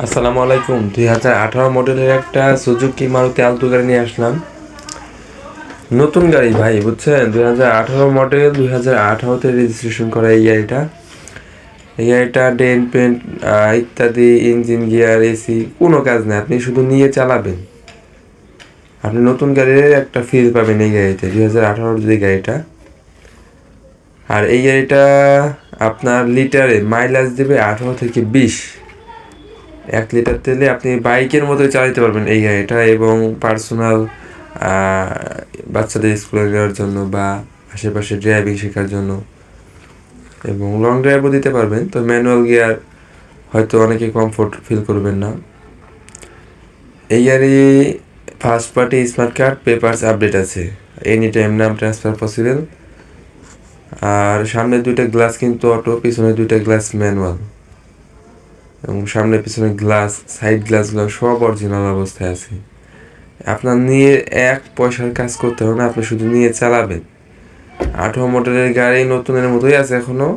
আসসালামু আলাইকুম। 2018 মডেলের একটা সুজুকি মারুতি আলটো গাড়ি নিয়ে আসলাম। নতুন গাড়ি ভাই, বুঝছেন? 2018 মডেল, 2018-তে রেজিস্ট্রেশন করা এই গাড়িটা ডেন্ট পেন্ট ইত্যাদি, ইঞ্জিন, গিয়ার, এসি কোনো কাজ নেই। আপনি শুধু নিয়ে চালাবেন, আপনি নতুন গাড়ির একটা ফিল পাবেন এই গাড়িতে, 2018 যে গাড়িটা। আর এই গাড়িটা আপনার লিটারে মাইলেজ দেবে 18 থেকে 20। 1 লিটার তেলে আপনি বাইকের মতোই চালাতে পারবেন এই গাড়িটা, এবং পার্সোনাল বাচ্চাদের স্কুলে যাওয়ার জন্য বা আশেপাশে ড্রাইভিং শেখার জন্য, এবং লং ড্রাইভও দিতে পারবেন। তো ম্যানুয়াল গিয়ার হয়তো অনেকে কমফোর্ট ফিল করবেন না। এই গাড়ি first party smart card papers update আছে, এনি টাইম নাম ট্রান্সফার পসিবল। আর সামনের 2টা গ্লাস কিন্তু অটো, পিছনে 2টা গ্লাস ম্যানুয়াল, এবং সামনে পিছনে গ্লাস, সাইড গ্লাসগুলো সব অরিজিনাল অবস্থায় আছে। আপনার নিয়ে 1 পয়সার কাজ করতে হবে না, আপনি শুধু নিয়ে চালাবেন। 18 মডেলের গাড়ি নতুনের মতোই আছে এখনো।